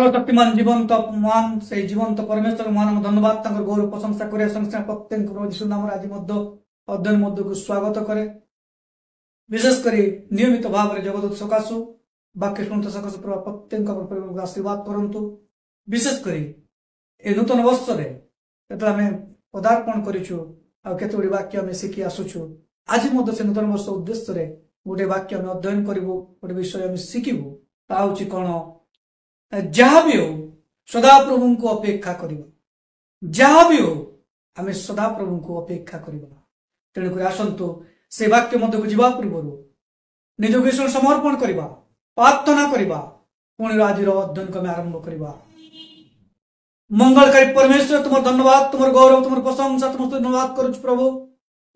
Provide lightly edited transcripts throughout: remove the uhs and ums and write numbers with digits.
सर्वशक्तिमान जीवंत मान से जीवंत परमेश्वर मान धन्यवाद गौरव प्रशंसा करे संगे प्रत्येक यीशु नाम आज अध्ययन मध्य को स्वागत करे विशेषकर नियमित भाव में जगदूत सकाशु वाक्य शुणत सकाशु प्रभु प्रत्येक आशीर्वाद करंतु विशेषकर ए नूतन वर्ष आम पदार्पण करूँ आते वाक्य आम शिखी आसुचु आज से नूतन वर्ष उद्देश्य गोटे वाक्य आम अध्ययन करूँ गोटे विषय आम शिखू ता हूँ कौन जहाँ भी हो सदा प्रभु को अपेक्षा करिबा जहाँ भी हो आम सदा प्रभु को अपेक्षा करिबा तेणुक आसतु से वाक्य मध्य को जावा पूर्व निज ईश्वर समर्पण करिबा प्रार्थना करिबा पुणी आज अध्ययन को आरंभ करिबा। मंगलकारी परमेश्वर तुम धन्यवाद तुम गौरव तुम प्रशंसा तुम धन्यवाद करुच प्रभु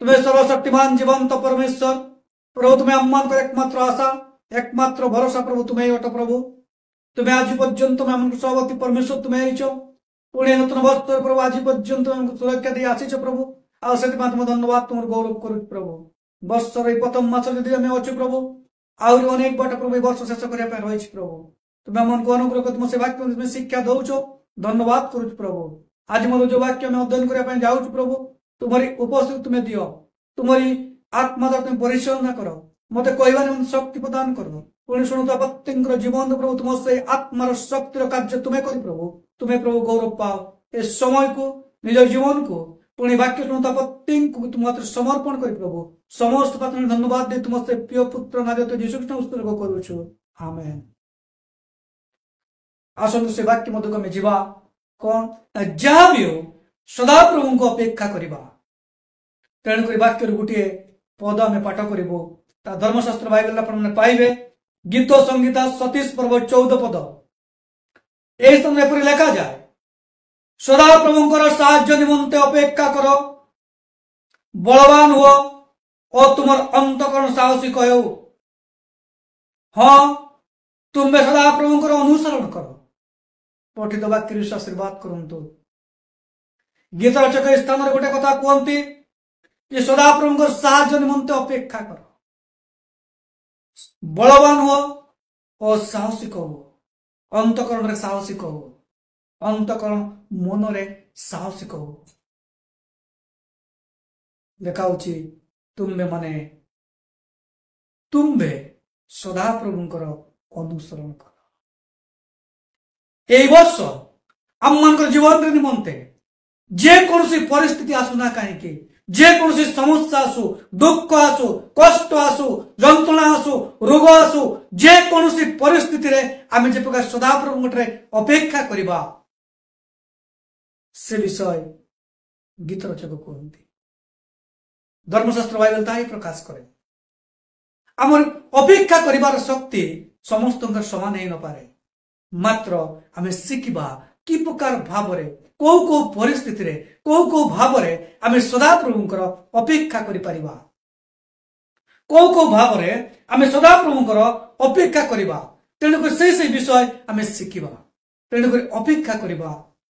तुम्हें सर्वशक्तिमान जीवंत परमेश्वर प्रभु तुम्हें अम्मान कर एकमात्र आशा एकमात्र भरोसा प्रभु तुम्हें अट प्रभु तुम्हें आज पर्यंत सभापति परमेश्वर तुम्हें पुणे नूतन वर्ष प्रभु आज पर्यंत सुरक्षा दे आसीच प्रभु आसे तुम धन्यवाद तुम गौरव करुच प्रभु वर्षर प्रथम मास जदि आम अच्छे प्रभु आहरी अनेक बाट प्रभु वर्ष शेष करने रही प्रभु तुम्हें आमको अनुग्रह कर तुम से वाक्य शिक्षा दौच धन्यवाद करुच प्रभु आज मोर जो वाक्य में अध्ययन करने जाऊँ प्रभु तुम्हारी उपस्थिति तुम्हें दियो तुम्हारी आत्मा द्वारा तुम परिचालना कर मत कहवार शक्ति प्रदान कर पुणी शुणुता प्रत्येक जीवन प्रभु तुम से आत्मार शक्तिर कार्य तुम्हें कर प्रभु तुम्हें प्रभु गौरव पाओ ए समय को निज जीवन को पुणी वाक्य शुणुता प्रत्येक को तुम समर्पण कर प्रभु समस्त पात्र धन्यवाद दे तुम से प्रिय पुत्र नारियत यीशु कृष्ण उत्सर्ग करुछु आमेन। आसतु से वाक्य मध्य को जीवा कौन जहाँ भी हो सदा प्रभु को अपेक्षा करिबा तेणुक वाक्य गोटे पद आम पाठ करूँ धर्मशास्त्र बाइबल आपने पाइबे गीत संगीता 37 पर्व 14 पद यही स्थान एपरी लेखा जाए सदा प्रभुंकर साहाय्य निमंते अपेक्षा कर बलवान हुआ और तुम अंतकरण साहसी कहो हाँ तुम्हें सदा प्रभुंकर अनुसरण कर पठित वाक्य आशीर्वाद करंतु गीत रचक स्थान गोटे कथा कहती कि सदा प्रभुंकर साहाय्य निमंते अपेक्षा कर बलवान हो और साहसिक हो अंतकरण रे साहसिक हो अंतकरण मन रे साहसिक हो देखा तुम्हें माने तुम्हें सदा प्रभुंकर अनुसरण कर ए वर्ष आम मान जीवन निमंते जे कौन परिस्थिति आसुना कहीं जे कौन समस्या आसु दुख आसु कष्ट आसु जंत्रणा आसु रोग आसु जे कौन परिस्थिति रे आमे जे प्रकार सदा प्रभु अपेक्षा करिबा से विषय गीत रचक कहते धर्मशास्त्र बाइबल ताही प्रकाश करे आम अपेक्षा करिबार शक्ति समस्त समान नहीं न पारे मात्र आमे शिखिबा कि प्रकार भाव कौ कौ परिस्थिति रे कौ भाव आम सदा प्रभुंकर अपेक्षा करिपरिबा कौ कौ भाव आम सदा प्रभुंकर अपेक्षा करिबा तेणुक से विषय आम शिखिबा तेणुक अपेक्षा करिबा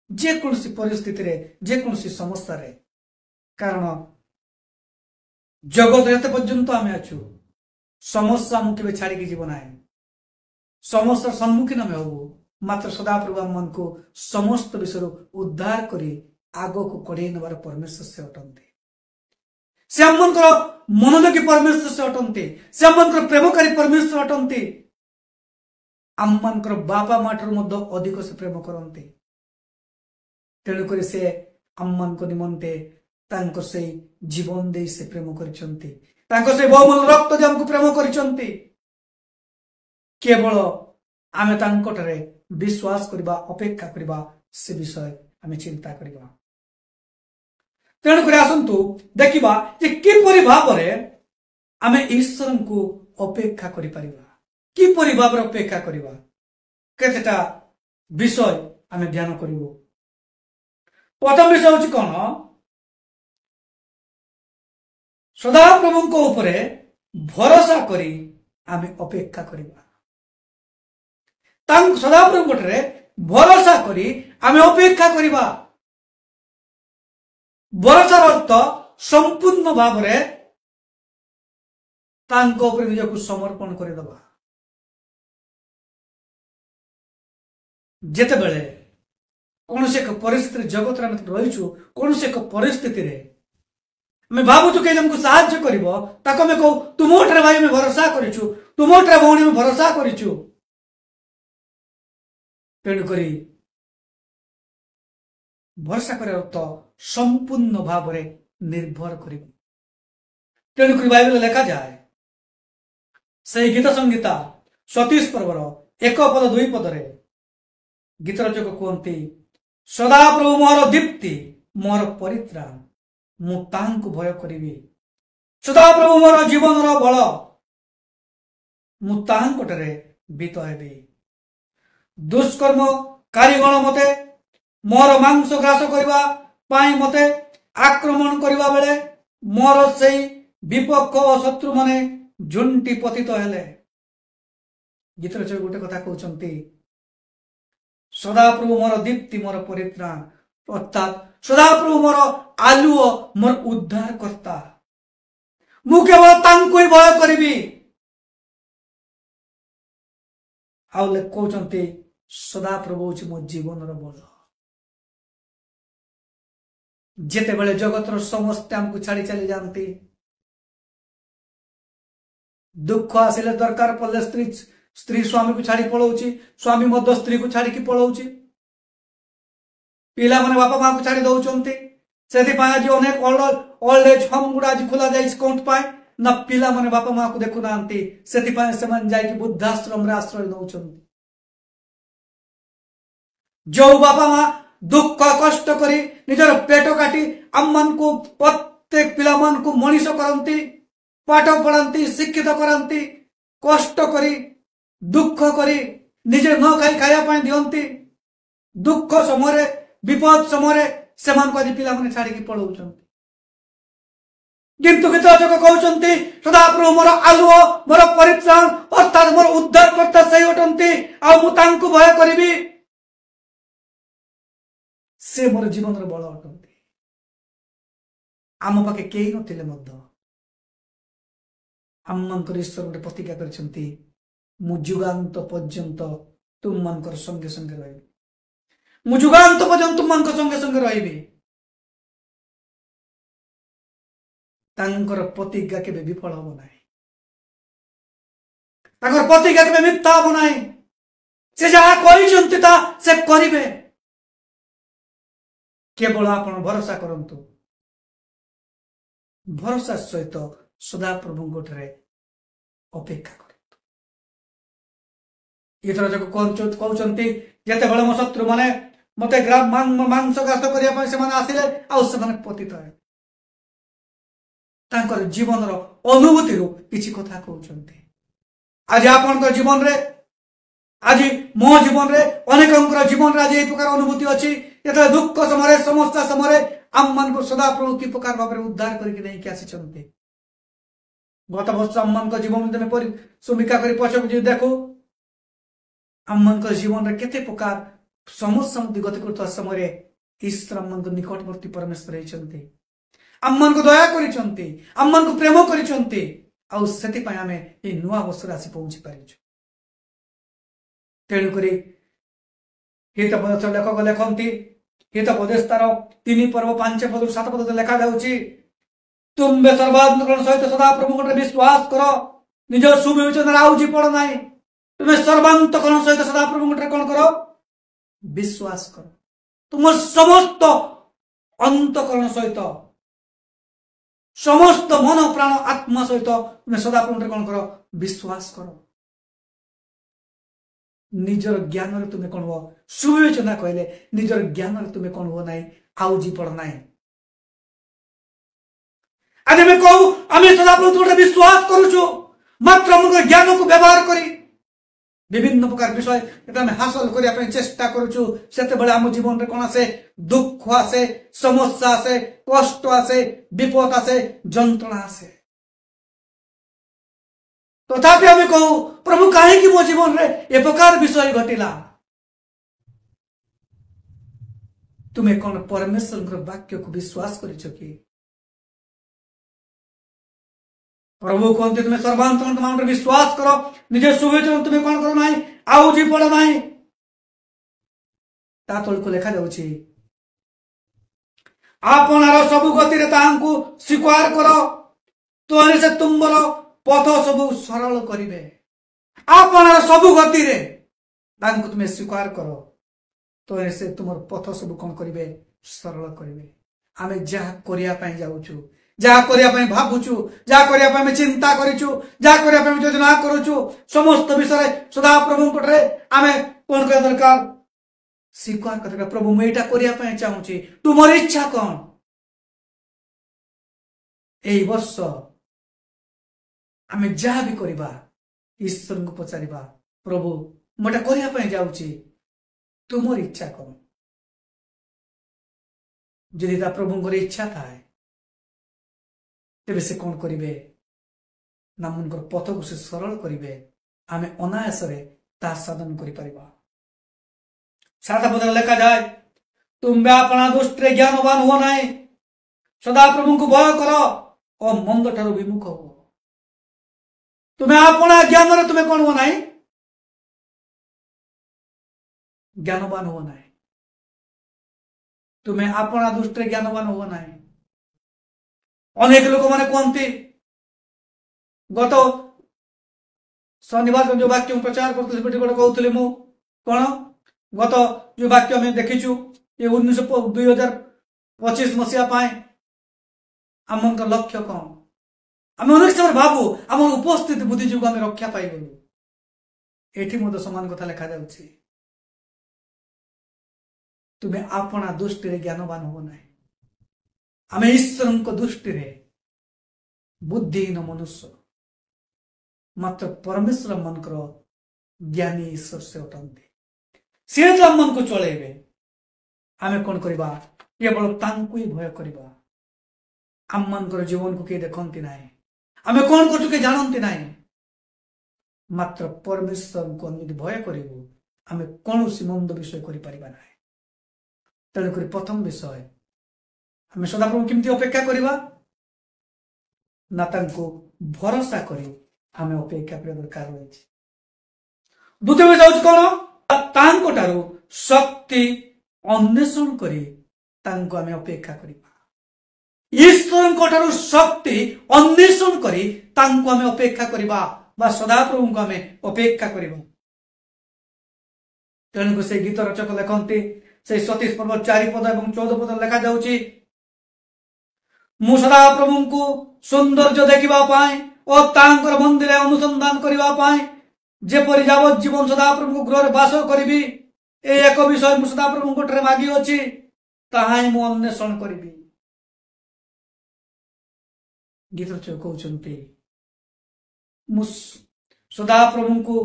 जे कौन परिस्थिति रे जे कौन समस्या रे कारण जगत एते पर्यंत आम अच्छु समस्या मुझे छाड़ी जीवन आए समस्या सम्मुखीन आम हबू मात्र सदा प्रभु मन को समस्त विषय उद्धार करी आग को कड़े नबार परमेश्वर से अटंती से आम मनोयोगी परमेश्वर से अटंती से आम प्रेमकारी परमेश्वर अटंती आम मान बापा माँ ठार अधिक से प्रेम करती तेणुक से आम मान निमंते से जीवन दे से प्रेम करछंती बहुमूल्य रक्त दे हमको प्रेम करछंती केवल आमे तांकटरे विश्वास करबा अपेक्षा करबा से विषय आमे चिंता करबा तेणुक आसतु देखा कि किपरि भाव आमे ईश्वर को अपेक्षा करि परिबा किपरि भाव अपेक्षा करबा केतेटा विषय आमे ध्यान करिवो। प्रथम विषय होछि कोन सदा प्रभु को ऊपर भरोसा करी आमे अपेक्षा करबा सदा प्रभु भरोसा करी आमे अपेक्षा करिबा भरोसार अर्थ संपूर्ण भाव निजक समर्पण करदेवा जेते बेले कौन से एक परिस्थिति जगत रही कौन से एक परिस्थिति रे मैं भावुँ कहीं हमको साहाଯ୍य करिवो ताको मैं कहू तुम उठरे भाई मैं भरोसा करिछु तुम उठरे भौणी में भरोसा करिछु तेणु करी भरोसा कर तो संपूर्ण भाव रे निर्भर करिवो तेणु करी बाइबल लेखा जाए से गीत संगीता 37 पर्वर 1 पद 2 पद रे गीत रचक कहते सदा प्रभु मोर दीप्ति मोर परित्राण मु तांकु भय करिबी सदा प्रभु मोर जीवन रो बल मु तांकटरे बीत हेबी दुष्कर्म कारीगण मते मोर मांस ग्रास करबा पाई मते आक्रमण करबा बेले मोर सेई विपक्ष शत्रु माने झुंटी पतित हेले गीत रचक गोटे कथा कहउचंती सदा प्रभु मोर दीप्ति मोर परित्राण अर्थात सदा प्रभु मोर आलुओ मोर उद्धार करता मु केवल तांको ही भय करिबी आउले कहउचंती सदा प्रभु होछि मो जीवन रो बल जेते बेले जगत रो समस्त हमको छाड़ी चली जानती दुख आसिले दरकार पड़े स्त्री स्वामी को छाड़ी पलाऊची स्वामी मध्य स्त्री को छाड़ी की पलाऊची पिला माने बापा मां को छाड़ी दउचंती सेति पाए आज अनेक ओल्ड एज होम गुडा आज खुला जाई कोंट पाए ना पिला माने बापा मां को देखु नांती सेति पाए समान जाई कि बुद्धाश्रम रे आश्रय दउचंती जो बापा मां दुख कष्ट करी निजर पेट काटी अम्मन को प्रत्येक पिला मान को मनीष करंती पाठ पढ़ाती शिक्षित करंती कष्ट करी दुख करी निजे न खाई खाया पाए दियंती दुख समय विपद समय से पिला माने छाड़ी की पलाउचंती किंतु गीतरचक कहउचंती सदा प्रभु मोर आलुओ मोर परित्राण अर्थात मोर उद्धार करता सही अटंती आ मु तांको भय करिबी से मोर जीवन रो बल अटंती आम पाखे केही नथिले मध्य आमंकर ईश्वर गोटे प्रतिज्ञा करछंती मु जुगांत पर्यंत तुम मानकर संगे संगे रही मु जुगांत पर्यंत तुम मानकर संगे संगे रही तांकर प्रतिज्ञा केबे विफल हो नाही तांकर प्रतिज्ञा केबे मिथ्या हो नाही से जहा कहिसंती ता से करिवे केवल आपण भरोसा करंतु भरोसा सहित सदा प्रभु गोठरे अपेक्षा कर इतरजक कहउचंती जेते बेले मो शत्रु माने मते मांस ग्रास करिया पय से माने आसिले आ से माने पतित है तांकर जीवन रो अनुभूति रो किछि कथा कहउचंती आज आपन को जीवन रे आज मो जीवन रे अनेकंकर जीवन रे आज ए प्रकार अनुभूति अछि एते दुख समय समस्या समय आम मन को सदा प्रभु की प्रकार भाव उद्धार करके नहीं कि आसिचंती गत वर्ष आम मन को जीवन में पर समीक्षा करी पछक जे देखो आम मन को जीवन रे केते प्रकार समस्या गति करता समय ईश्वर आम मन को निकटवर्ती परमेश्वर रहिचंती आम मन को दया करिचंती आम मन को प्रेम करिचंती आ सेति पय हमें ए नुवा वर्ष आसी पहुंची पारिछु तेणु करी हित पद लेखक लेखंती हित पदेश तार 3 पर्व 5 पद 7 पद लेखा जाउची तुम बे सर्वात्मकरण सहित सदा प्रभु को विश्वास करो निज सुविवेचना आउजी पड़ नाही तुम सर्वांतकरण सहित सदा प्रभु को कोन करो विश्वास करो तुम समस्त अंतकरण सहित समस्त मन प्राण आत्मा सहित तुम सदा प्रभु को कोन करो विश्वास करो निजर ज्ञान रे तुम कोन हो सुविवेचना कहले निजर ज्ञान रे तुम कोन हो नाही आउजी पड़ नाही आज मैं कहूँ आम सदा प्रभु विश्वास करुचु मात्र हम ज्ञान को व्यवहार करी विभिन्न प्रकार विषय हासिल करने चेष्टा करुचु से आम जीवन रे कौन आसे दुख आसे समस्या आसे कष्ट आसे विपद आसे जंत्रणा आसे तथापि आम कहू प्रभु कहीं मो जीवन रे ए प्रकार विषय घटिला तुम्हें कौन परमेश्वर वाक्य को विश्वास करिछ कि प्रभु कहते तुम्हें सर्वांतकरण विश्वास करो निजे सुविवेचना तुम्हें कौन करो ना आउजी पड़ ना ତା ତଳକୁ ଲେଖା ଯାଉଛି ଆପଣାର ସବୁ ଗତିରେ ତାହାଙ୍କୁ ସ୍ୱୀକାର କର ତୋରେ ସେ ତୁମର ପଥ ସବୁ ସରଳ କରିବେ। ଆପଣାର ସବୁ ଗତିରେ ତାଙ୍କୁ ତୁମେ ସ୍ୱୀକାର କର ତୋରେ ସେ ତୁମର ପଥ ସବୁ କଣ କରିବେ ସରଳ କରିବେ। ଆମେ ଯାହା କରିବା ପାଇଁ ଯାଉଛୁ, ଯାହା କରିବା ପାଇଁ ଭାବୁଛୁ, ଯାହା କରିବା ପାଇଁ ଆମେ ଚିନ୍ତା କରିଛୁ, ଯାହା କରିବା ପାଇଁ ଯୋଜନା କରୁଛୁ, ସମସ୍ତ ବିଷୟରେ ସଦାପ୍ରଭୁଙ୍କ ଠାରେ ଆମେ କଣ କରିବା ଦରକାର ସ୍ୱୀକାର କରିବା। ପ୍ରଭୁ ମୁଁ ଏଇଟା କରିବା ପାଇଁ ଚାହୁଁଛି, ତୁମର ଇଚ୍ଛା କଣ? এই ବର୍ଷ ଆମେ ଯାହା ବି କରିବା ଈଶ୍ୱରଙ୍କୁ ପଚାରିବା, ପ୍ରଭୁ ମୁଁ ଏଟା କରିବା ପାଇଁ ଯାଉଛି, ତୁମର ଇଚ୍ଛା କଣ? ଯଦି ତା ପ୍ରଭୁଙ୍କର ଇଚ୍ଛା ଥାଏ ତେବେ ସେ କଣ କରିବେ ନା ଆମଙ୍କର ପଥକୁ ସେ ସରଳ କରିବେ। ଆମେ ଅନାୟାସରେ ତାହା ସାଧନ କରିପାରିବା। ସାତ ପଦରେ ଲେଖାଯାଏ ତୁମେ ଆପଣା ଦୃଷ୍ଟିରେ ଜ୍ଞାନବାନ ହୁଅ ନାହିଁ, ସଦାପ୍ରଭୁଙ୍କୁ ଭୟ କର ଓ ମନ୍ଦ ଠାରୁ ବିମୁଖ ହୁଅ। ତୁମେ ଆପଣା ଜ୍ଞାନରେ ତୁମେ କଣ ହୁଅ ନାହିଁ? ଜ୍ଞାନବାନ ହୁଅ ନାହିଁ। ତୁମେ ଆପଣା ଦୃଷ୍ଟିରେ ଜ୍ଞାନବାନ ହୁଅ ନାହିଁ। ଅନେକ ଲୋକମାନେ କୁହନ୍ତି, ଗତ ଶନିବାର ଯୋଉ ବାକ୍ୟ ମୁଁ ପ୍ରଚାର କରୁଥିଲି ସେଠି ଗୋଟେ କହୁଥିଲି ମୁଁ କଣ ଗତ ଯୋଉ ବାକ୍ୟ ଆମେ ଦେଖିଛୁ ଏ 2025 ମସିହା ପାଇଁ ଆମଙ୍କ ଲକ୍ଷ୍ୟ କଣ? ଆମେ ଅନେକ ସମୟରେ ଭାବୁ ଆମର ଉପସ୍ଥିତି ବୁଦ୍ଧି ଯୋଗୁଁ ଆମେ ରକ୍ଷା ପାଇଗଲୁ। ଏଠି ମଧ୍ୟ ସମାନ କଥା ଲେଖାଯାଉଛି ତୁମେ ଆପଣା ଦୃଷ୍ଟିରେ ଜ୍ଞାନବାନ ହୁଅ ନାହିଁ। ଆମେ ଈଶ୍ୱରଙ୍କ ଦୃଷ୍ଟିରେ ବୁଦ୍ଧିହୀନ ମନୁଷ୍ୟ, ମାତ୍ର ପରମେଶ୍ୱର ମାନଙ୍କର ଜ୍ଞାନୀ ଈଶ୍ୱର ସେ ଅଟନ୍ତି। ସିଏ ଯେ ଆମମାନଙ୍କୁ ଚଳେଇବେ। ଆମେ କଣ କରିବା? କେବଳ ତାଙ୍କୁ ହିଁ ଭୟ କରିବା। ଆମମାନଙ୍କର ଜୀବନକୁ କିଏ ଦେଖନ୍ତି ନାହିଁ, ଆମେ କଣ କରୁଛୁ କିଏ ଜାଣନ୍ତି ନାହିଁ। ମାତ୍ର ପରମେଶ୍ୱରଙ୍କୁ ଆମେ ଯଦି ଭୟ କରିବୁ ଆମେ କୌଣସି ମନ୍ଦ ବିଷୟ କରିପାରିବା ନାହିଁ। ତେଣୁକରି ପ୍ରଥମ ବିଷୟ ଆମେ ସଦାପ୍ରଭୁ କେମିତି ଅପେକ୍ଷା କରିବା ନା ତାଙ୍କୁ ଭରସା କରି ଆମେ ଅପେକ୍ଷା କରିବା ଦରକାର ରହିଛି। ଦ୍ୱିତୀୟ ବିଷୟ ହଉଛି କଣ? ତାଙ୍କ ଠାରୁ ଶକ୍ତି ଅନ୍ୱେଷଣ କରି ତାଙ୍କୁ ଆମେ ଅପେକ୍ଷା କରିବା। ଈଶ୍ୱରଙ୍କ ଠାରୁ ଶକ୍ତି ଅନ୍ୱେଷଣ କରି ତାଙ୍କୁ ଆମେ ଅପେକ୍ଷା କରିବା ବା ସଦାପ୍ରଭୁଙ୍କୁ ଆମେ ଅପେକ୍ଷା କରିବା। ତେଣୁକୁ ସେ ଗୀତ ରଚକ ଲେଖନ୍ତି ସେଇ 37 ପର୍ବ 4 ପଦ ଏବଂ 14 ପଦ ଲେଖାଯାଉଛି ମୁଁ ସଦାପ୍ରଭୁଙ୍କୁ ସୌନ୍ଦର୍ଯ୍ୟ ଦେଖିବା ପାଇଁ ଓ ତାଙ୍କର ମନ୍ଦିରରେ ଅନୁସନ୍ଧାନ କରିବା ପାଇଁ ଯେପରି ଯାବଜ୍ଜୀବନ ସଦାପ୍ରଭୁଙ୍କ ଗୃହରେ ବାସ କରିବି, এই ଏକ ବିଷୟ ମୁଁ ସଦାପ୍ରଭୁଙ୍କ ଠାରେ ମାଗିଅଛି, ତାହା ହିଁ ମୁଁ ଅନ୍ୱେଷଣ କରିବି। ଗୀତ ରଚକ କହୁଛନ୍ତି ମୁଁ ସଦାପ୍ରଭୁଙ୍କୁ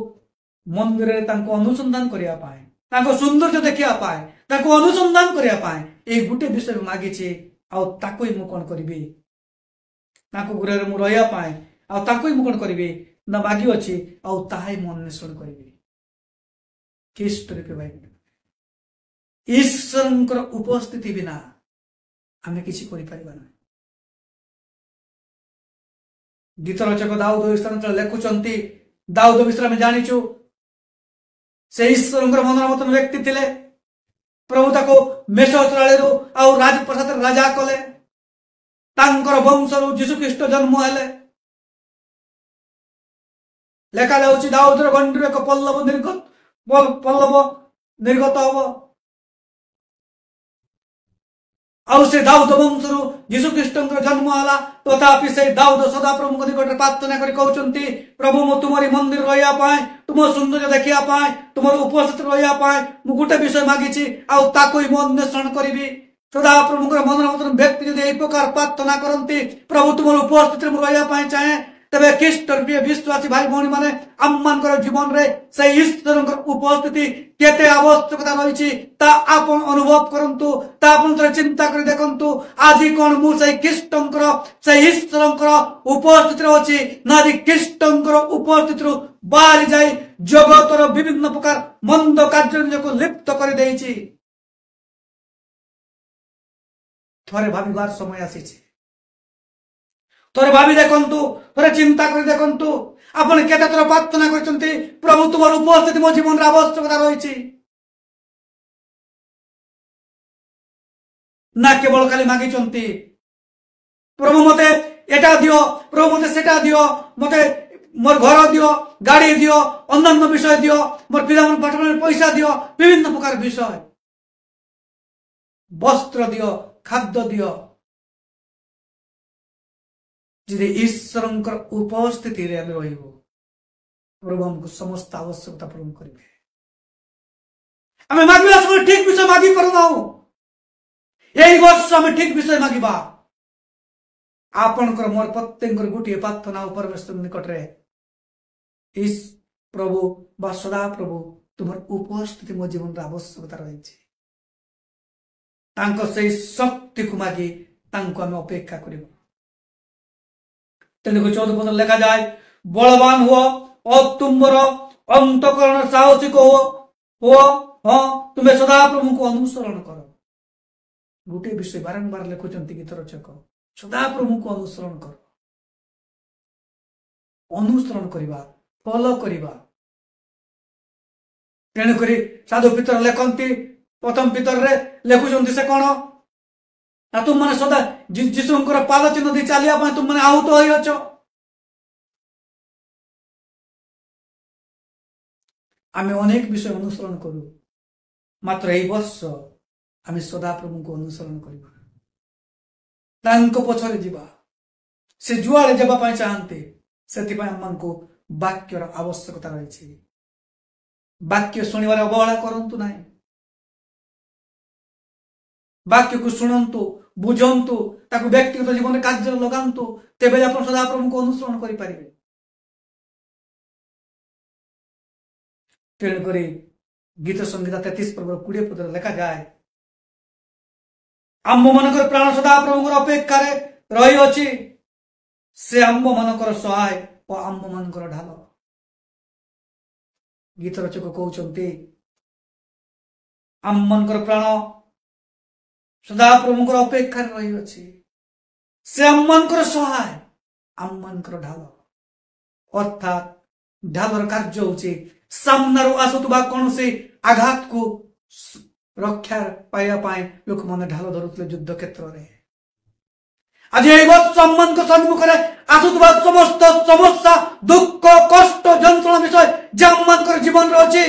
ମନ୍ଦିରରେ ତାଙ୍କୁ ଅନୁସନ୍ଧାନ କରିବା ପାଇଁ, ତାଙ୍କ ସୌନ୍ଦର୍ଯ୍ୟ ଦେଖିବା ପାଇଁ, ତାଙ୍କୁ ଅନୁସନ୍ଧାନ କରିବା ପାଇଁ ଏଇ ଗୋଟେ ବିଷୟ ମାଗିଛି। ଆଉ ତାକୁ ହିଁ ମୁଁ କଣ କରିବି? ତାଙ୍କ ଗୃହରେ ମୁଁ ରହିବା ପାଇଁ ଆଉ ତାକୁ ହିଁ ମୁଁ କଣ କରିବି ନା ମାଗିଅଛି, ଆଉ ତାହା ହିଁ ମୁଁ ଅନ୍ୱେଷଣ କରିବି। ଖ୍ରୀଷ୍ଟ ରୂପେ ଭାଇ ଈଶ୍ୱରଙ୍କର ଉପସ୍ଥିତି ବିନା ଆମେ କିଛି କରିପାରିବା ନାହିଁ। ଗୀତ ରଚକ ଦାଉଦ ବିଷୟରେ ଲେଖୁଛନ୍ତି, ଦାଉଦ ବିଷୟରେ ଆମେ ଜାଣିଛୁ ସେ ଈଶ୍ୱରଙ୍କର ମନର ମତନ ବ୍ୟକ୍ତି ଥିଲେ। ପ୍ରଭୁ ତାକୁ ମେଷଚରାଳୀରୁ ଆଉ ରାଜପ୍ରସାଦରେ ରାଜା କଲେ। ତାଙ୍କର ବଂଶରୁ ଯୀଶୁଖ୍ରୀଷ୍ଟ ଜନ୍ମ ହେଲେ। ଲେଖାଯାଉଛି ଦାଉଦର ଗଣ୍ଡିରୁ ଏକ ପଲ୍ଲବ ନିର୍ଗତ ହବ। ଆଉ ସେ ଦାଉଦ ବଂଶରୁ ଯୀଶୁଖ୍ରୀଷ୍ଟଙ୍କର ଜନ୍ମ ହେଲା। ତଥାପି ସେ ଦାଉଦ ସଦାପ୍ରଭୁଙ୍କ ନିକଟରେ ପ୍ରାର୍ଥନା କରି କହୁଛନ୍ତି, ପ୍ରଭୁ ମୁଁ ତୁମରି ମନ୍ଦିର ରହିବା ପାଇଁ, ତୁମ ସୌନ୍ଦର୍ଯ୍ୟ ଦେଖିବା ପାଇଁ, ତୁମର ଉପସ୍ଥିତି ରହିବା ପାଇଁ ମୁଁ ଗୋଟେ ବିଷୟ ମାଗିଛି, ଆଉ ତାକୁ ହିଁ ମୁଁ ଅନ୍ୱେଷଣ କରିବି। ସଦାପ୍ରଭୁଙ୍କର ମନର ମତନ ବ୍ୟକ୍ତି ଯଦି ଏହି ପ୍ରକାର ପ୍ରାର୍ଥନା କରନ୍ତି, ପ୍ରଭୁ ତୁମର ଉପସ୍ଥିତିରେ ମୁଁ ରହିବା ପାଇଁ ଚାହେଁ, ତେବେ ଖ୍ରୀଷ୍ଟର ପ୍ରିୟ ବିଶ୍ୱାସୀ ଭାଇ ଭଉଣୀ ମାନେ ଆମମାନଙ୍କର ଜୀବନରେ ସେଇ ଈଶ୍ୱରଙ୍କର ଉପସ୍ଥିତି କେତେ ଆବଶ୍ୟକତା ରହିଛି ତା ଆପଣ ଅନୁଭବ କରନ୍ତୁ, ତା ଆପଣ ଚିନ୍ତା କରି ଦେଖନ୍ତୁ। ଆଜି କଣ ମୁଁ ସେଇ ଖ୍ରୀଷ୍ଟଙ୍କର ସେଇ ଈଶ୍ୱରଙ୍କର ଉପସ୍ଥିତିରେ ଅଛି ନା ଆଜି ଖ୍ରୀଷ୍ଟଙ୍କର ଉପସ୍ଥିତିରୁ ବାହାରି ଯାଇ ଜଗତର ବିଭିନ୍ନ ପ୍ରକାର ମନ୍ଦ କାର୍ଯ୍ୟ ନିଜକୁ ଲିପ୍ତ କରିଦେଇଛି? ଥରେ ଭାବିବାର ସମୟ ଆସିଛି। ଥରେ ଭାବି ଦେଖନ୍ତୁ, ଥରେ ଚିନ୍ତା କରି ଦେଖନ୍ତୁ, ଆପଣ କେତେ ଥର ପ୍ରାର୍ଥନା କରିଛନ୍ତି, ପ୍ରଭୁ ତୁମର ଉପସ୍ଥିତି ମୋ ଜୀବନରେ ଆବଶ୍ୟକତା ରହିଛି। ना केवल खाली मागिचंती प्रभु मते एटा दियो, प्रभु मते सेटा दियो, मते मोर घर दियो, गाड़ी दियो, अन्य विषय दियो, मोर पिता पाठन पैसा दियो, विभिन्न प्रकार विषय, वस्त्र दियो, खाद्य दियो। यदि ईश्वर उपस्थिति रे रहिबो प्रभु हमको समस्त आवश्यकता पूर्ण करेंगे। आम मांगवा समय ठीक विषय मागी पारना यही वर्ष आम ठीक विषय मांगवा आपणकर मोर प्रत्येक गोटे प्रार्थना परमेश्वर निकट रे इस प्रभु बा सदा प्रभु तुम उपस्थिति मो जीवन आवश्यकता रही शक्ति को मागी आम अपेक्षा कर। तेणुक 14 पद लिखा जाए बलवान हुआ और तुम्हारा अंतकरण साहसिक हो हाँ तुम्हें सदा प्रभु को अनुसरण कर। गोटे विषय बारंबार लिखुंट गीत रचक सदा प्रभु को अनुसरण कर, अनुसरण करवा फॉलो करवा। तेणुक साधु पितर लेखती प्रथम पितर रे लिखुंट से कौन ना तुम मैंने सदा जीशुंकर पाद चिन्ह दी चलिया तुम मैंने आहूत होइछ। आम अनेक विषय अनुसरण करू मात्र यही वर्ष आम सदा प्रभु को अनुसरण करवा पछरे जीवा से जुआड़े जावाई चाहते से को वाक्यर आवश्यकता रही। वाक्य शुणवार अवहेला करंतु नहीं, वाक्य को शुणंतु बुझंतु ताकू व्यक्तिगत जीवन कार्य लगांतु तेबे आप सदा प्रभु को अनुसरण करि परिबे। तेणुक गीत संहिता 33 पर्व 20 पद लिखा जाए आम्भ मानकर प्राण सदा प्रभु अपेक्षा रही अछि से आम्भ मानकर सहाय और आम्भ मानकर ढाल। गीत रचक कहते आम मानकर प्राण सदा प्रभु अपेक्षा रही अछि से आम मानकर सहाय आम मानकर ढाल। अर्थात ढालर कार्य होछि सामनारू आसुवा कौन से आघात को रक्षा पाइबा लोक मैंने ढाल धरुले युद्ध क्षेत्र में। आज सम्मान सम्मुख आसुवा समस्त समस्या दुख कष्ट जंत्रणा विषय जम जीवन रही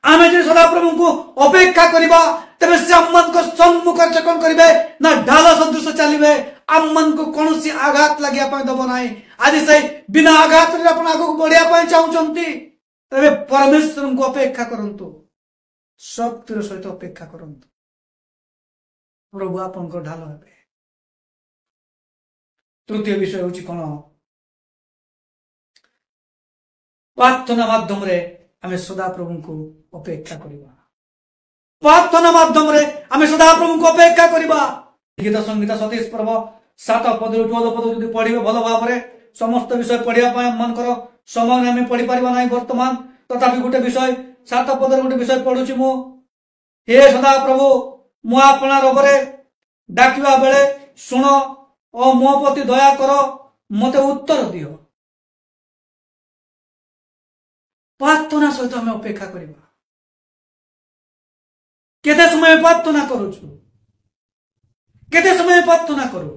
आम जो सदा प्रभु को अपेक्षा करवा तेरे से आम सम्मुख से कौन करेंगे ना ढाल सदृश चलिए आम मन को कौन सी आघात लगे दब ना। आज से बिना आघात आगे बढ़िया चाहते तेरे परमेश्वर को अपेक्षा करंतु शक्तिर सहित अपेक्षा करंतु प्रभु आपन ढाल हे। तृतीय विषय हूँ कौन प्रार्थना माध्यम आम सदा प्रभु को अपेक्षा करवा। प्रार्थना माध्यम आम सदा प्रभु को अपेक्षा करवा। गीत संहिता 27 पर्व 7 पद 14 पद जो पढ़े भल भाव समस्त विषय पढ़ाई मनकर समय आम पढ़ी पार ना बर्तमान तथापि गोटे विषय 7 पद गोटे विषय पढ़ुची मु हे सदा प्रभु मु आपना रोगरे डाकिबा बेले शुण और मो प्रति दया कर मते उत्तर दियो। प्रार्थना सहित आम अपेक्षा करवा। केते समय प्रार्थना करूछु केते समय प्रार्थना करू।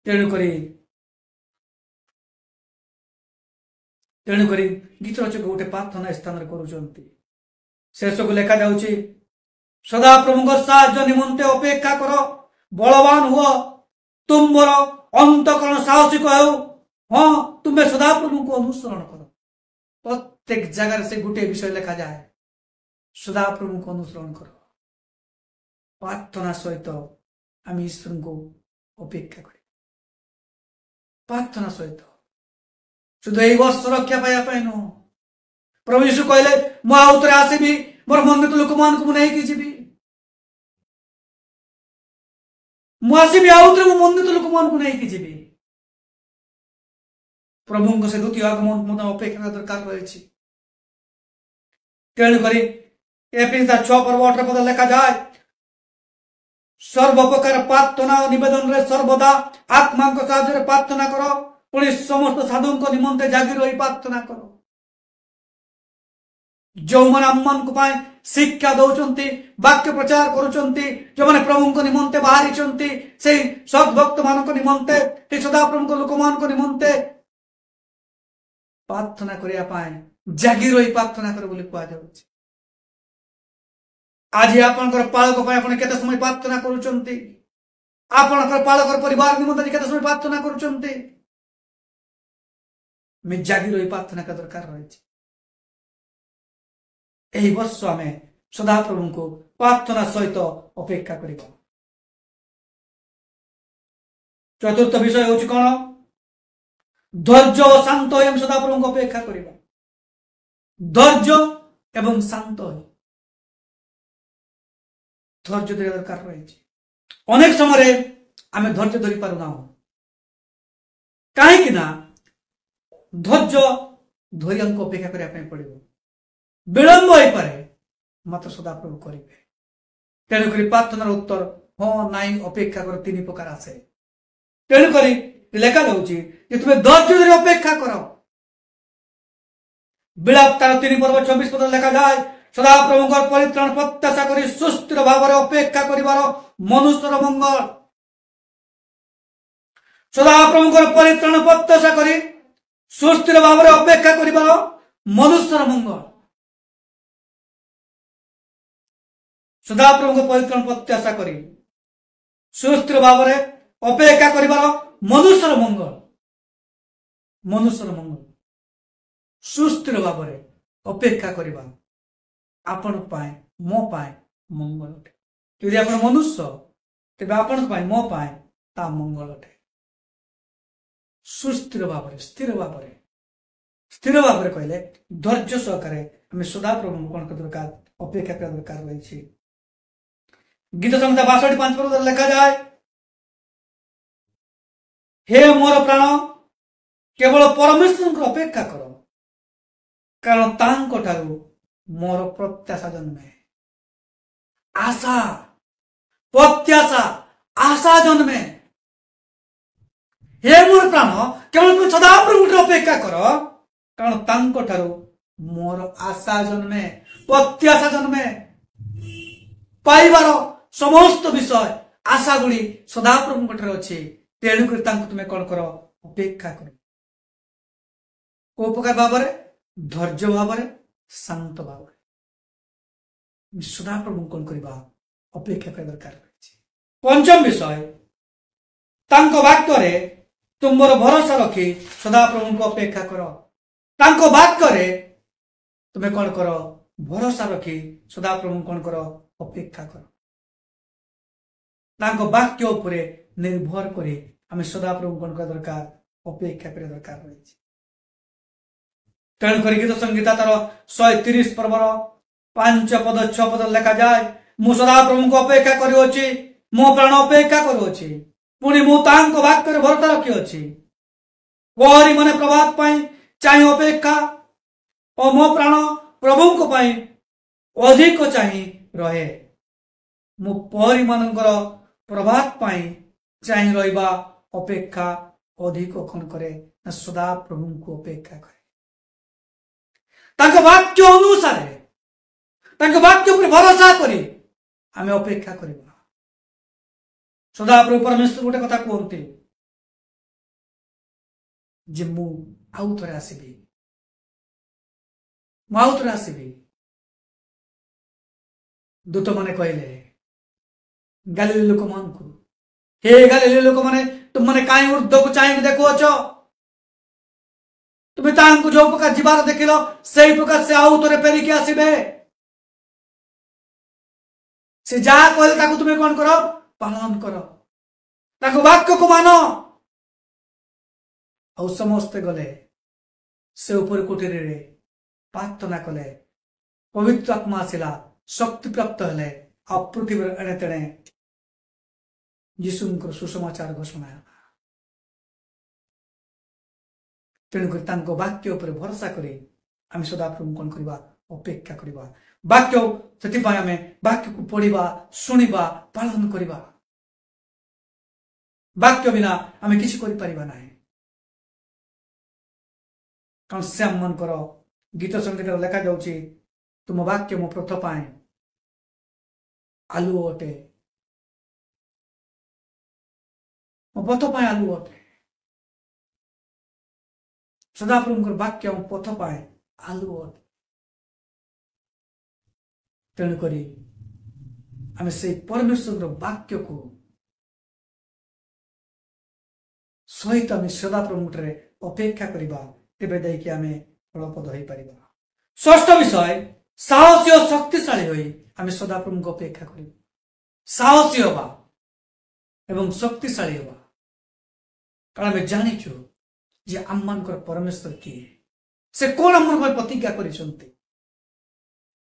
तेणुक गीत रचक गोटे प्रार्थना स्थान करुचंती शेष को लेखा जाउची सदा प्रभु साहाय्य निमंते अपेक्षा कर बलवान हुआ तुम्हार अंतकरण साहसिक हो हाँ तुम्हें सदा प्रभु को अनुसरण कर। प्रत्येक जगह से गोटे विषय लिखा जाए सदा प्रभु को अनुसरण कर। प्रार्थना सहित आम ईश्वर को अपेक्षा कर। प्रार्थना सहित शुद्ध यही वर्ष रक्षा पाइबा नुह प्रभु यीशु कहले मु आउथरे आसीबी मोर मनोनीत लोक मान को नहीं जीवी मु आसीबी आउथरे मो मनोनीत लोक मान को नहीं जीवी। प्रभु से द्वितीय आगमन मत अपेक्षा दरकार रही। तेणुक एफिलिपियर 6 पर्व 18 पद लिखा जाए सर्वप्रकार प्रार्थना और निवेदन रे सर्वदा आत्मा को साहाय्य प्रार्थना करो पुणी समस्त साधु निमंते जागी रही प्रार्थना करो। जो मैंने आम मान शिक्षा दौरान वाक्य प्रचार करुँच जो मैंने प्रभु को निमंते बाहरी से सद्भक्त मान निमंते सदाप्रभु लोक मान निमंते प्रार्थना करने जागी रही प्रार्थना कर कहुच्छे। आज आपंकर पालक केते समय प्रार्थना करुँच आपंकर पालक परिवार निमंते केते समय प्रार्थना करुँच जागी रही प्रार्थना का दरकार रही। यही वर्ष आम सदाप्रभु को प्रार्थना सहित अपेक्षा कर। चतुर्थ विषय हूँ कौन धैर्य और शांत हम सदाप्रभु को अपेक्षा करवा। धैर्य एवं शांत धैर्य धर दरकार रही। अनेक समय आम धैर्य धरी पारुना कहीं धैर्य धरी हमको अपेक्षा करने पड़ो विलंब हो पारे मात्र सदाप्रभु करेंगे। तेणुक प्रार्थनार उत्तर हाँ नाई अपेक्षा कर तीन प्रकार आसे। तेणुक लेखा जाऊँगी तुम्हें धैर्य धरी अपेक्षा कर। विलाप तार 3 पर्व 24 पद लेखा जाए सदाप्रभु परित्राण प्रत्याशा कर सुस्थिर भाव अपेक्षा कर मनुष्यर मंगल। सदाप्रभु परित्राण प्रत्याशा कर सुस्थिर भाव अपेक्षा कर मनुष्यर मंगल। सदाप्रभु परित्राण प्रत्याशा कर सुस्थिर भाव अपेक्षा कर मनुष्यर मंगल। मनुष्यर मंगल सुस्थिर भाव अपेक्षा करवा आपण मो पाए मंगल अटे। यदि आप मनुष्य तेज आपण मो पाए ता मंगल अटे। सुस्थिर भाव स्थिर भाव कहले धैर्य सहकारे आम सदाप्रभु कौन दरकार अपेक्षा कर दरकार रही। गीत संहिता 62:5 पद लिखा जाए हे मोर प्राण केवल परमेश्वर को अपेक्षा कर कारण तांको ठारू मोर प्रत्याशा जन्मे। आशा प्रत्याशा आशा जन्मे। हे मोर प्राण केवल तुम सदाप्रभु को अपेक्षा कर कारण तांको ठारू मोर आशा जन्मे प्रत्याशा जन्मे। पाइबार समस्त विषय आशा गुड़ी सदाप्रभु अच्छे। तेणुक तुम्हें कौन कर अपेक्षा कर को प्रकार भाव धैर्य भाव शांत भाव सदाप्रभु कौन करवा अपेक्षा कर दरकार रही। पंचम विषय वाक्य तुमर भरोसा रखी सदाप्रभु को अपेक्षा कर। वाक्य तुम्हें कौन कर भरोसा रखी सदाप्रभु कौन कर अपेक्षा कर। वाक्य उपरे निर्भर कर आम सदाप्रभु कौन कर दरकार अपेक्षा कर दरकार रही। तेणुक गीत संगीता तार 130 पर्वर 5 पद 6 पद लेखा जाए मु सदाप्रभु को अपेक्षा करुँची मो प्राण अपेक्षा करुँची पुणी मु तांको वाक्य भरोसा रखिअछि। कोहरी मने प्रभात पाई चाहे अपेक्षा और मो प्राण प्रभु को पाई अधिक चाहे रहे। मु पहरी मानकर प्रभात पाई चाहे रहिबा अपेक्षा अधिक कौन करे सदा प्रभु को अपेक्षा करे। वाक्य अनुसार वाक्य पर भरोसा करी आम अपेक्षा करवा। सदाप्रभु परमेश्वर गोटे कथा कहते जे मु आउ थे आसबि दूत माने कहले गालीली लोक मान को हे गालीली लोक माने तुम माने काई ऊर्ध्व को चाहे देखुच तुम्हें तांको जो प्रकार जीवार देखिल से प्रकार से आउ थे फेरिकी आसबे। से जहा कहले तुम्हें कौन कर पालन कर वाक्य को मान। आ समस्ते गले से ऊपर कोठरी रे प्रार्थना कले पवित्र आत्मा आसला शक्ति प्राप्त हेले आ पृथ्वी एणे तेणे यीशुंकर सुसमाचार घोषणा। तेणुक वाक्य उपर भरोसा करी आम सदाप्रभु कौन करवा अपेक्षा करवा। वाक्य से आम वाक्य को पढ़ा शुणा पालन करवा। वाक्य बिना आम किसी करि परिबा नाही। कारण से आम मनकर गीत संगीत लेखा जाउछि तुम वाक्य मो पथ पाए आलु अटे मो पथ पाए आलु अटे सदाप्रभुଙ୍କର वाक्य मो पथ पाए आलु अटे तेणुक आम से परमेश्वर वाक्य को सहित आम सदाप्रभु अपेक्षा करवा तेबे देकी आम फलप्रद हो पार। षष्ठ विषय साहसी और शक्तिशाली होई आम सदाप्रभु को अपेक्षा कर साहसी हवा एवं शक्तिशाली हवा कारण आम जाचु जे आम मान परमेश्वर किए से कौन आम प्रतिज्ञा कर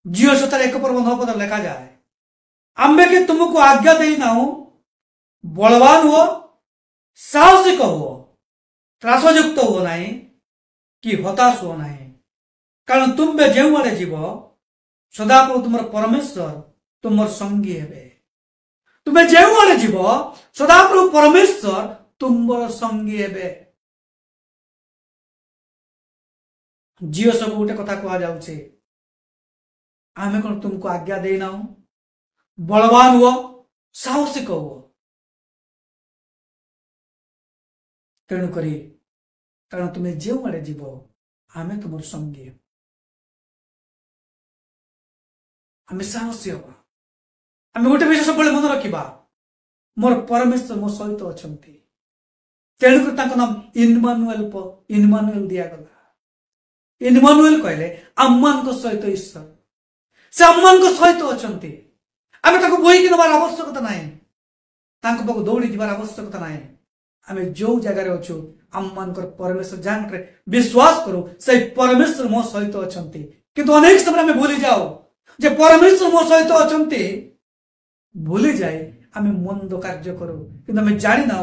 जियो सतार 1 पर्व 9 पद लिखा जाए आम्बे के तुमको आज्ञा दे ना बलवान हो साहसिक हो त्रासयुक्त हो ना कि हताश हो ना कारण तुम्बे जो आड़े जीव सदाप्रभु तुम परमेश्वर तुम संगी हे तुम्हें जो आड़े जीव सदाप्रभु परमेश्वर तुम संगी हे जियो सब गोटे कथा कह जाऊे आमे कौन तुमको आज्ञा देना बलवान हुआ साहसिक हुआ तेणुक कारण तुम्हें जो आड़े जीव आमे तुम संगी आमे साहसी हवा आमे गोटे विषय सब मन रखा मोर परमेश्वर मो सहित अच्छा तेणुक नाम इनमानुएल दिगला इनमानुएल कहले आम सहित ईश्वर से आम सहित अच्छा आम बोईक नबार आवश्यकता ना पाक दौड़ी जार आवश्यकता ना आम जो जगार अच्छु आम परमेश्वर जहाँ विश्वास करूँ से परमेश्वर मो सहित अच्छा किंतु अनेक समय आम भूली जाओ जे परमेश्वर मो सहित अच्छा भूली जाए आम मंद कार्य करूँ कि आम जाणी ना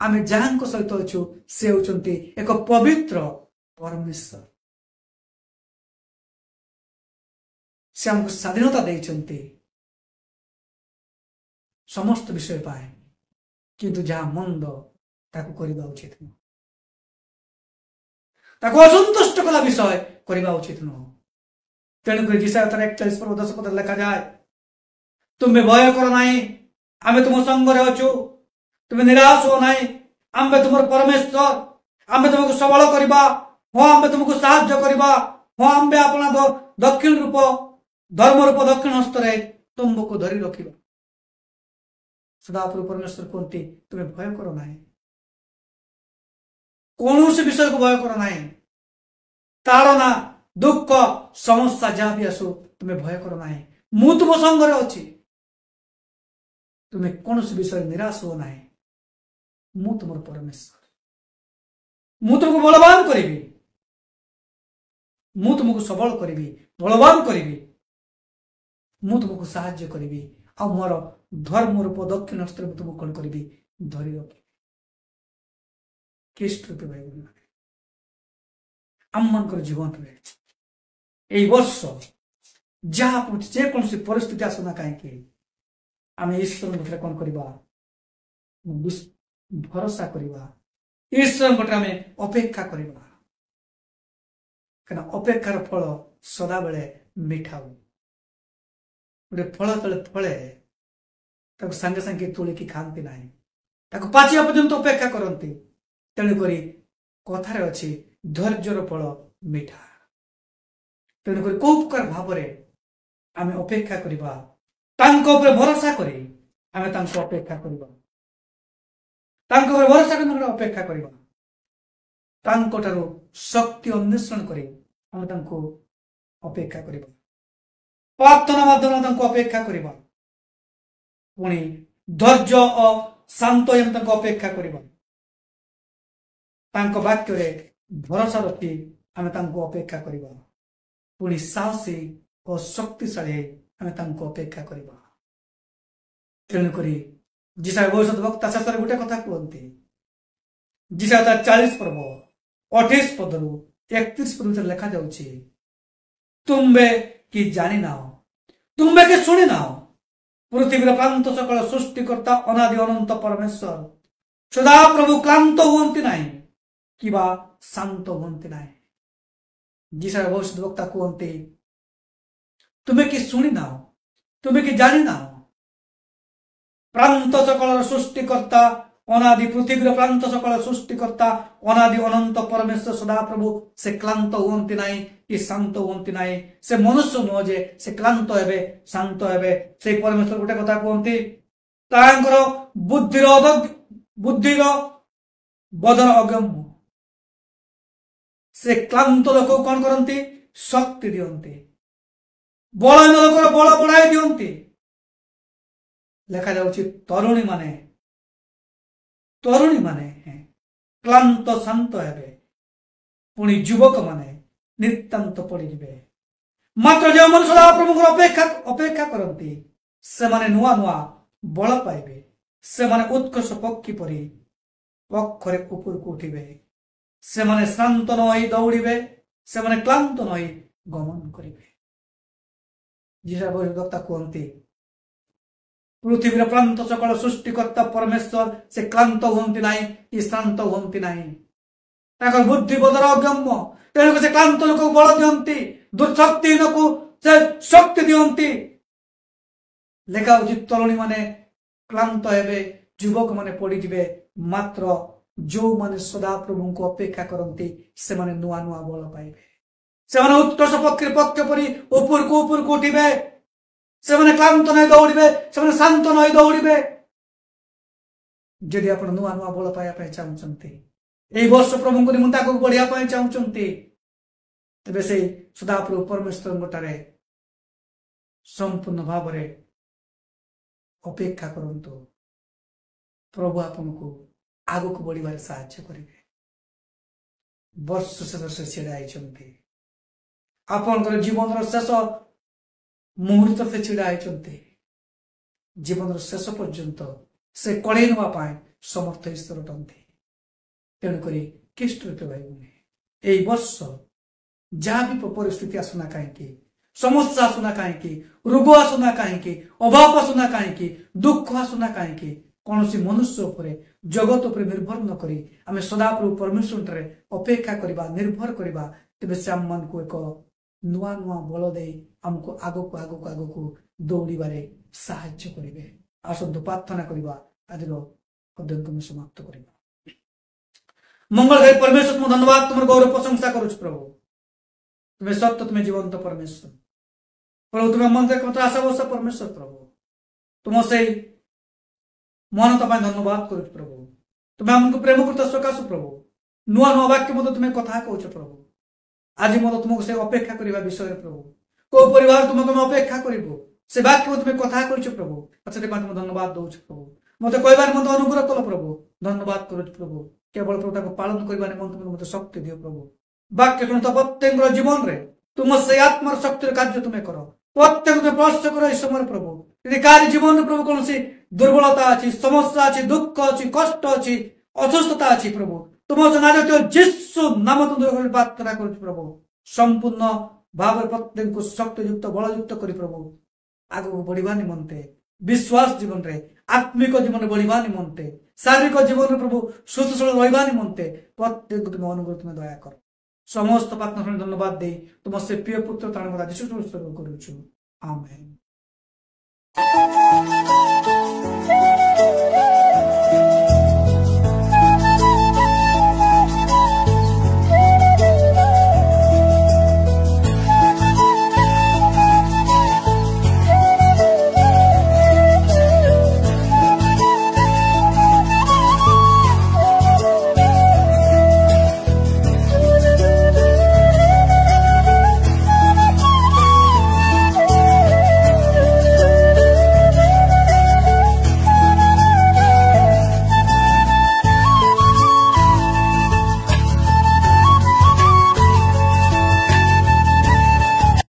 आम जहाँ सहित अच्छु से होती एक पवित्र परमेश्वर से आमको स्वाधीनता देते समस्त विषय पाए किंतु जहाँ मंद ताकू करवा उचित नुह ताकू असंतुष्ट कला विषय करवा उचित नुह तेणुक जिसाया 41 पर्व 10 पद लिखा जाए तुम्हें भय कर ना आम तुम संगे अच्छु तुम्हें निराश हो ना आम तुम परमेश्वर आम तुमको सबल करवा हाँ आम तुमको साहाय्य करवा हाँ आम अपना दक्षिण रूप धर्म रूप दक्षिण हस्तरे तुमको धरी रखा सदाप्रभु परमेश्वर कहते तुम्हें भय कर ना कौन से विषय को भय कर ना ताड़ना दुख समस्या जहाँ भी आसो तुम्हें भय कर ना मु तुम संगे अच्छी तुम्हें कौन से विषय निराश हो ना मु तुम परमेश्वर मु तुमको बलवान करी मु तुमको सबल करी बलवान करी मु तुमको साहाय्य करी आ मोर धर्म रूप दक्षिण हस्त तुमको कौन करी धरी रखी ख्रीष्ट रूपे भाई आम मान जीवन में वर्ष जहाँ जेको परिस्थिति आसना कहीं आम ईश्वर कौन करवा भरोसा करवा ईश्वर आम अपेक्षा करवा अपेक्षार फल सदा बेले मिठा गोटे फल तले फले सांगे सांगे तोलिकी खाती ना पाचिया पर्यंत अपेक्षा करती तेणुक कथार अच्छी धैर्यर फल मिठा तेणुक कौ प्रकार भाव आम अपेक्षा करवा भरोसा कर अपेक्षा करवा भरोसा कर अपेक्षा करवा शक्ति अन्वेषण कर अपेक्षा करवा प्रार्थना माध्यम अपेक्षा करवा पुणी धैर्य और शांत अपेक्षा करवा वाक्य भरोसा रखी आम अपेक्षा करवा पुणी साहसी और शक्तिशाली आम अपेक्षा करवा तेणुक जिसाया भविष्य वक्ता शेष गोटे कथा कहते जिसाया 40 पर्व 28 पद 31 पद लिखा जाउछि तुम्बे कि जानी नाओ तुम्बे कि शुणी नाओ पृथ्वी प्रांत सकल सृष्टिकर्ता अनादि अनंत परमेश्वर सदा प्रभु क्लांत हुअन्ति नाही किबा शांत हुअन्ति नाही जिसाया भविष्य वक्ता कहते তুমি কি শুনি নাও, তুমি কি জানি নাও? প্রান্ত সকলের সৃষ্টিকর্তা, অনাদি পৃথিবীর প্রান্ত সকলের সৃষ্টিকর্তা, অনাদি অনন্ত পরমেশ্বর ସଦାପ୍ରଭୁ ସେ କ୍ଲାନ୍ତ ହୁଅନ୍ତି ନାହିଁ କି ଶାନ୍ତ ହୁଅନ୍ତି ନାହିଁ। ସେ ମନୁଷ୍ୟ ନୁହଁ ଯେ ସେ କ୍ଲାନ୍ତ ହେବେ, ଶାନ୍ତ ହେବେ। ସେଇ ପରମେଶ୍ୱର ଗୋଟେ କଥା କୁହନ୍ତି, ତାଙ୍କର ବୁଦ୍ଧିର ବଦର ଅଗମ୍ୟ। ସେ କ୍ଲାନ୍ତ ଲୋକକୁ କଣ କରନ୍ତି? ଶକ୍ତି ଦିଅନ୍ତି। ବଳହୀନ ଲୋକର ବଳ ବଢାଇ ଦିଅନ୍ତି। ଲେଖାଯାଉଛି ତରୁଣୀ ମାନେ କ୍ଲାନ୍ତ ଶାନ୍ତ ହେବେ, ପୁଣି ଯୁବକ ମାନେ ନିତାନ୍ତ ପଡିଯିବେ। ମାତ୍ର ଯେଉଁମାନେ ସଦାପ୍ରଭୁଙ୍କର ଅପେକ୍ଷା କରନ୍ତି ସେମାନେ ନୂଆ ନୂଆ ବଳ ପାଇବେ। ସେମାନେ ଉତ୍କର୍ଷ ପକ୍ଷୀ ପରି ପକ୍ଷରେ ଉପରକୁ ଉଠିବେ। ସେମାନେ ଶ୍ରାନ୍ତ ନ ହୋଇ ଦୌଡ଼ିବେ, ସେମାନେ କ୍ଲାନ୍ତ ନ ହୋଇ ଗମନ କରିବେ। ଯୀଶା କୁହନ୍ତି, ପୃଥିବୀର ପ୍ରାନ୍ତ ସକଳ ସୃଷ୍ଟିକର୍ତ୍ତା ପରମେଶ୍ୱର ସେ କ୍ଲାନ୍ତ ହୁଅନ୍ତି ନାହିଁ କି ଶ୍ରାନ୍ତ ହୁଅନ୍ତି ନାହିଁ। ତାଙ୍କର ବୁଦ୍ଧି ବୋଧର ଅଗମ୍ୟ। ତେଣୁ ସେ କ୍ଲାନ୍ତ ଲୋକକୁ ବଳ ଦିଅନ୍ତି, ଦୁର୍ଶକ୍ତିହୀନକୁ ସେ ଶକ୍ତି ଦିଅନ୍ତି। ଲେଖା ହଉଛି ତରୁଣୀ ମାନେ କ୍ଲାନ୍ତ ହେବେ, ଯୁବକ ମାନେ ପଡିଯିବେ। ମାତ୍ର ଯୋଉମାନେ ସଦାପ୍ରଭୁଙ୍କୁ ଅପେକ୍ଷା କରନ୍ତି ସେମାନେ ନୂଆ ନୂଆ ବଳ ପାଇବେ। ସେମାନେ ଉତ୍କର୍ଷ ପକ୍ଷରେ ପକ୍ଷ ପରି ଉପରକୁ ଉଠିବେ। ସେମାନେ କ୍ଲାନ୍ତ ନହେଇ ଦୌଡ଼ିବେ, ସେମାନେ ଶାନ୍ତ ନହେଇ ଦୌଡ଼ିବେ। ଯଦି ଆପଣ ନୂଆ ନୂଆ ବଳ ପାଇବା ପାଇଁ ଚାହୁଁଛନ୍ତି, এই ବର୍ଷ ପ୍ରଭୁଙ୍କ ନିମନ୍ତେ ଆଗକୁ ବଢିବା ପାଇଁ ଚାହୁଁଛନ୍ତି, ତେବେ ସେଇ ସଦାପ୍ରଭୁ ପରମେଶ୍ୱରଙ୍କ ଠାରେ ସମ୍ପୂର୍ଣ୍ଣ ଭାବରେ ଅପେକ୍ଷା କରନ୍ତୁ। ପ୍ରଭୁ ଆପଣଙ୍କୁ ଆଗକୁ ବଢିବାରେ ସାହାଯ୍ୟ କରିବେ। ବର୍ଷ ଶେଷରେ ଛିଡା ହେଇଛନ୍ତି, ଆପଣଙ୍କର ଜୀବନର ଶେଷ ମୁହୂର୍ତ୍ତ ସେ ଛିଡା ହେଇଛନ୍ତି। ଜୀବନର ଶେଷ ପର୍ଯ୍ୟନ୍ତ ସେ କଢେଇ ନେବା ପାଇଁ ସମର୍ଥ ଈଶ୍ୱର ଅଟନ୍ତି। ତେଣୁକରି ଖ୍ରୀଷ୍ଟ ଭାଇଭଉଣୀ, ଏଇ ବର୍ଷ ଯାହା ବି ପରିସ୍ଥିତି ଆସୁନା କାହିଁକି, ସମସ୍ୟା ଆସୁନା କାହିଁକି, ରୋଗ ଆସୁନା କାହିଁକି, ଅଭାବ ଆସୁନା କାହିଁକି, ଦୁଃଖ ଆସୁନା କାହିଁକି, କୌଣସି ମନୁଷ୍ୟ ଉପରେ, ଜଗତ ଉପରେ ନିର୍ଭର ନ କରି ଆମେ ସଦାପ୍ରଭୁ ପରମେଶ୍ୱରଠାରେ ଅପେକ୍ଷା କରିବା, ନିର୍ଭର କରିବା। ତେବେ ସେ ଆମମାନଙ୍କୁ ଏକ ନୂଆ ନୂଆ ବଳ ଦେଇ ଆମକୁ ଆଗକୁ ଦୌଡ଼ିବାରେ ସାହାଯ୍ୟ କରିବେ। ଆସନ୍ତୁ ପ୍ରାର୍ଥନା କରିବା। ଆଜିର ଅଧ୍ୟୟନକୁ ସମାପ୍ତ କରିବା। ମଙ୍ଗଳକାରୀ ପରମେଶ୍ୱର, ତୁମ ଧନ୍ୟବାଦ, ତୁମର ଗୌରବ ପ୍ରଶଂସା କରୁଛୁ ପ୍ରଭୁ। ତୁମେ ସତ୍ୟ, ତୁମେ ଜୀବନ୍ତ ପରମେଶ୍ୱର ପ୍ରଭୁ। ତୁମେ ମନ୍ଦିର ଆଶା ବର୍ଷ ପରମେଶ୍ୱର ପ୍ରଭୁ। ତୁମ ସେଇ ମହାନତା ପାଇଁ ଧନ୍ୟବାଦ କରୁଛୁ ପ୍ରଭୁ। ତୁମେ ଆମକୁ ପ୍ରେମ କରୁଛ ସକାଶୁ ପ୍ରଭୁ। ନୂଆ ନୂଆ ବାକ୍ୟ ମଧ୍ୟ ତୁମେ କଥା କହୁଛ ପ୍ରଭୁ। ଆଜି ମଧ୍ୟ ତୁମକୁ ସେ ଅପେକ୍ଷା କରିବା ବିଷୟରେ ପ୍ରଭୁ, କୋଉ ପରିବାର ତୁମକୁ ଆମେ ଅପେକ୍ଷା କରିବୁ ସେ ବାକ୍ୟ ତୁମେ କଥା କହିଛ ପ୍ରଭୁ। ସେଥିପାଇଁ ତୁମ ଧନ୍ୟବାଦ ଦଉଛୁ ପ୍ରଭୁ। ମତେ କହିବାର ମଧ୍ୟ ଅନୁଗ୍ରହ କଲ ପ୍ରଭୁ। ଧନ୍ୟବାଦ କରୁଛୁ ପ୍ରଭୁ। କେବଳ ପ୍ରଭୁ ତାକୁ ପାଳନ କରିବା ନିମନ୍ତେ ମତେ ଶକ୍ତି ଦିଅ ପ୍ରଭୁ। ବାକ୍ୟ ଶୁଣୁଥ ପ୍ରତ୍ୟେକର ଜୀବନରେ ତୁମ ସେଇ ଆତ୍ମାର ଶକ୍ତିର କାର୍ଯ୍ୟ ତୁମେ କର। ପ୍ରତ୍ୟେକ ତୁମେ ପ୍ରଶ୍ନ କର এই ସମୟରେ ପ୍ରଭୁ। ଯଦି କାହାରି ଜୀବନରେ ପ୍ରଭୁ କୌଣସି ଦୁର୍ବଳତା ଅଛି, ସମସ୍ୟା ଅଛି, ଦୁଃଖ ଅଛି, କଷ୍ଟ ଅଛି, ଅସୁସ୍ଥତା ଅଛି ପ୍ରଭୁ, ତୁମ ନାମରେ ଯୀଶୁ ନାମ ପ୍ରାର୍ଥନା କରୁଛୁ ପ୍ରଭୁ। ସମ୍ପୂର୍ଣ୍ଣ ଭାବରେ ପ୍ରତ୍ୟେକଙ୍କୁ ଶକ୍ତିଯୁକ୍ତ ବଳଯୁକ୍ତ କରି ପ୍ରଭୁ ଆଗକୁ ବଢିବା ନିମନ୍ତେ, ବିଶ୍ୱାସ ଜୀବନରେ, ଆତ୍ମିକ ଜୀବନରେ ବଢିବା ନିମନ୍ତେ, ଶାରୀରିକ ଜୀବନରେ ପ୍ରଭୁ ସୁସ୍ଥ ରହିବା ନିମନ୍ତେ ପ୍ରତ୍ୟେକ ତୁମ ଅନୁଗ୍ରହ ତୁମେ ଦୟା କର। ସମସ୍ତ ପ୍ରାର୍ଥନା ଶୁଣି ଧନ୍ୟବାଦ ଦେଇ ତୁମ ସେ ପ୍ରିୟ ପୁତ୍ର ତାଙ୍କ ଯୀଶୁ କରୁଛୁ। ଆମେନ୍।